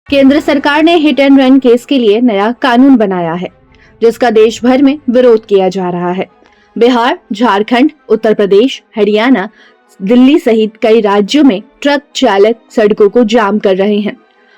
केंद्र सरकार ने हिट एंड रन केस के लिए नया कानून बनाया है, जिसका देश भर में विरोध किया जा रहा है। बिहार, झारखंड, उत्तर प्रदेश, हरियाणा, दिल्ली सहित कई राज्यों में ट्रक चालक सड़कों को जाम कर रहे हैं।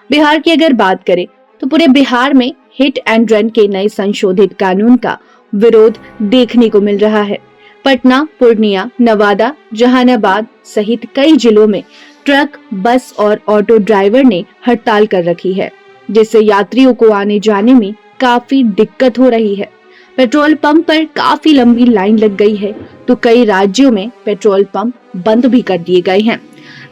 बिहार की अगर बात करें तो पूरे बिहार में हिट एंड रन के नए संशोधित कानून का विरोध देखने को मिल रहा है। पटना, पूर्णिया, नवादा, जहानाबाद सहित कई जिलों में ट्रक, बस और ऑटो ड्राइवर ने हड़ताल कर रखी है, जिससे यात्रियों को आने जाने में काफी दिक्कत हो रही है। पेट्रोल पंप पर काफी लंबी लाइन लग गई है, तो कई राज्यों में पेट्रोल पंप बंद भी कर दिए गए हैं।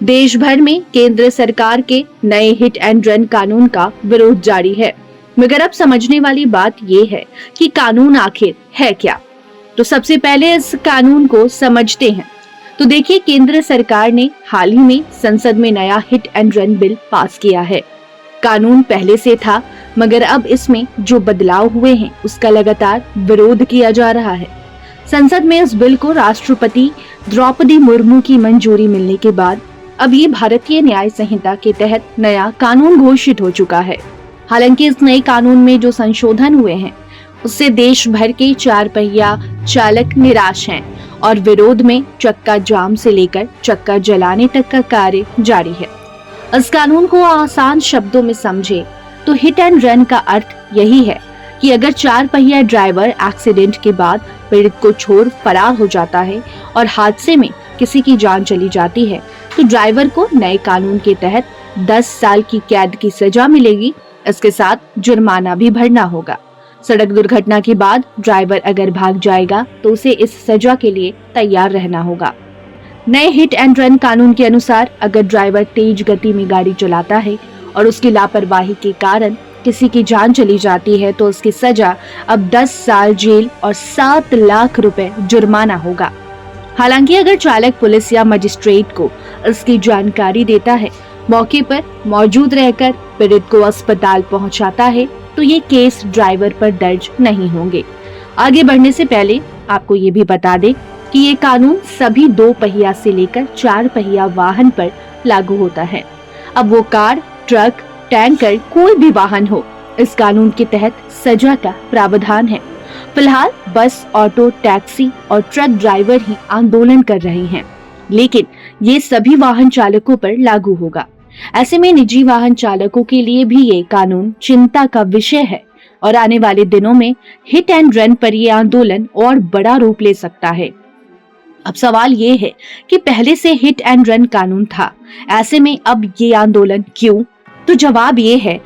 देश भर में केंद्र सरकार के नए हिट एंड रन कानून का विरोध जारी है, मगर अब समझने वाली बात ये है कि कानून आखिर है क्या। तो सबसे पहले इस कानून को समझते हैं। तो देखिए, केंद्र सरकार ने हाल ही में संसद में नया hit and run bill pass किया है। कानून पहले से था, मगर अब इसमें जो बदलाव हुए हैं उसका लगातार विरोध किया जा रहा है। संसद में इस बिल को राष्ट्रपति द्रौपदी मुर्मू की मंजूरी मिलने के बाद अब ये भारतीय न्याय संहिता के तहत नया कानून घोषित हो चुका है। हालांकि इस नए कानून में जो संशोधन हुए हैं उससे देश भर के 4 पहिया चालक निराश हैं और विरोध में चक्का जाम से लेकर चक्का जलाने तक का कार्य जारी है। इस कानून को आसान शब्दों में समझे तो हिट एंड रन का अर्थ यही है कि अगर 4 पहिया ड्राइवर एक्सीडेंट के बाद पीड़ित को छोड़ फरार हो जाता है और हादसे में किसी की जान चली जाती है, तो ड्राइवर को नए कानून के तहत 10 साल की कैद की सजा मिलेगी। इसके साथ जुर्माना भी भरना होगा। सड़क दुर्घटना के बाद ड्राइवर अगर भाग जाएगा तो उसे इस सजा के लिए तैयार रहना होगा। नए हिट एंड रन कानून के अनुसार अगर ड्राइवर तेज गति में गाड़ी चलाता है और उसकी लापरवाही के कारण किसी की जान चली जाती है, तो उसकी सजा अब 10 साल जेल और 7 लाख रुपए जुर्माना होगा। हालांकि अगर चालक पुलिस या मजिस्ट्रेट को इसकी जानकारी देता है, मौके पर मौजूद रहकर पीड़ित को अस्पताल पहुंचाता है, तो ये केस ड्राइवर पर दर्ज नहीं होंगे। आगे बढ़ने से पहले आपको ये भी बता दें कि ये कानून सभी 2 पहिया से लेकर 4 पहिया वाहन पर लागू होता है। अब वो कार, ट्रक, टैंकर, कोई भी वाहन हो, इस कानून के तहत सजा का प्रावधान है। फिलहाल बस, ऑटो, टैक्सी और ट्रक ड्राइवर ही आंदोलन कर रहे हैं, लेकिन ये सभी वाहन चालकों पर लागू होगा। ऐसे में निजी वाहन चालकों के लिए भी ये कानून चिंता का विषय है और आने वाले दिनों में हिट एंड रन पर ये आंदोलन और बड़ा रूप ले सकता है। अब सवाल ये है कि पहले से हिट एंड रन कानून था, ऐसे में अब ये आंदोलन क्यों? तो जवाब ये है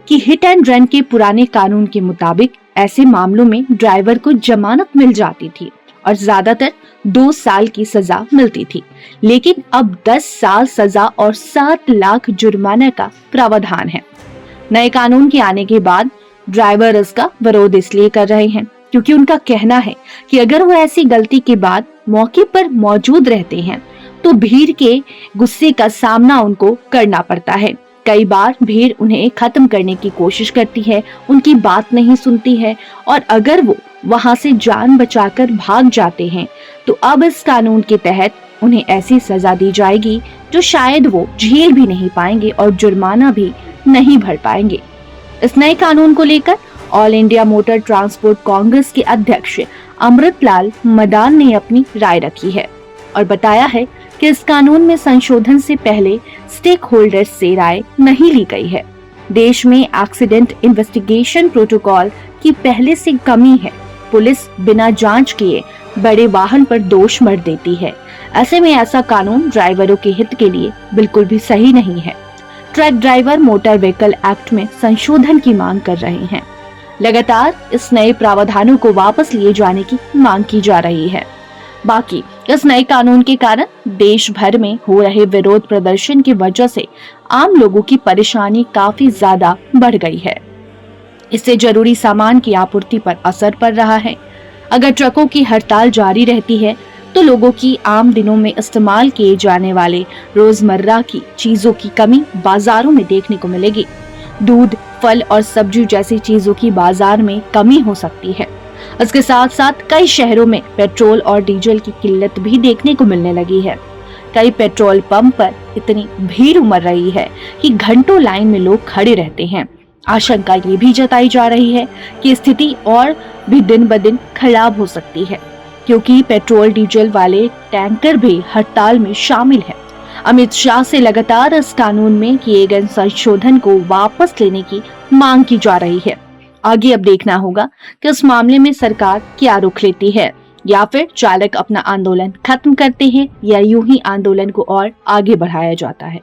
कि हिट एंड रन के पुराने कानून के मुताबिक ऐसे मामलों में ड्राइवर को जमानत मिल जाती थी और ज्यादातर 2 साल की सजा मिलती थी, लेकिन अब 10 साल सजा और 7 लाख जुर्माना का प्रावधान है। नए कानून के आने के बाद ड्राइवर इसका विरोध इसलिए कर रहे हैं क्योंकि उनका कहना है कि अगर वो ऐसी गलती के बाद मौके पर मौजूद रहते हैं तो भीड़ के गुस्से का सामना उनको करना पड़ता है। कई बार भीड़ उन्हें खत्म करने की कोशिश करती है, उनकी बात नहीं सुनती है और अगर वो वहां से जान बचाकर भाग जाते हैं, तो अब इस कानून के तहत उन्हें ऐसी सजा दी जाएगी जो शायद वो झेल भी नहीं पाएंगे और जुर्माना भी नहीं भर पाएंगे। इस नए कानून को लेकर all India motor transport Congress के अध्यक्ष अमृतलाल मदान ने अपनी राय रखी है और बताया है कि इस कानून में संशोधन से पहले स्टेक होल्डर्स से राय नहीं ली गई है। देश में एक्सीडेंट इन्वेस्टिगेशन प्रोटोकॉल की पहले से कमी है। पुलिस बिना जांच किए बड़े वाहन पर दोष मढ़ देती है। ऐसे में ऐसा कानून ड्राइवरों के हित के लिए बिल्कुल भी सही नहीं है। Truck driver motor vehicle act में संशोधन की मांग कर रहे हैं। लगातार इस नए प्रावधानों को वापस लिए जाने की मांग की जा रही है। बाकी इस नए कानून के कारण देश भर में हो रहे विरोध प्रदर्शन की वजह से आम लोगों की परेशानी काफी ज्यादा बढ़ गई है। इससे जरूरी सामान की आपूर्ति पर असर पड़ रहा है। अगर ट्रकों की हड़ताल जारी रहती है तो लोगों की आम दिनों में इस्तेमाल किए जाने वाले रोजमर्रा की चीजों की कमी बाजारों में देखने को मिलेगी। दूध, फल और सब्जी जैसी चीजों की बाजार में कमी हो सकती है। इसके साथ साथ कई शहरों में पेट्रोल और डीजल की किल्लत भी देखने को मिलने लगी है। कई पेट्रोल पंप पर इतनी भीड़ उमड़ रही है कि घंटों लाइन में लोग खड़े रहते हैं। आशंका ये भी जताई जा रही है कि स्थिति और भी दिन ब दिन खराब हो सकती है, क्योंकि पेट्रोल डीजल वाले टैंकर भी हड़ताल में शामिल हैं। अमित शाह से लगातार इस कानून में किए गए संशोधन को वापस लेने की मांग की जा रही है। आगे अब देखना होगा कि इस मामले में सरकार क्या रुख लेती है, या फिर चालक अपना आंदोलन खत्म करते हैं, या यूं ही आंदोलन को और आगे बढ़ाया जाता है।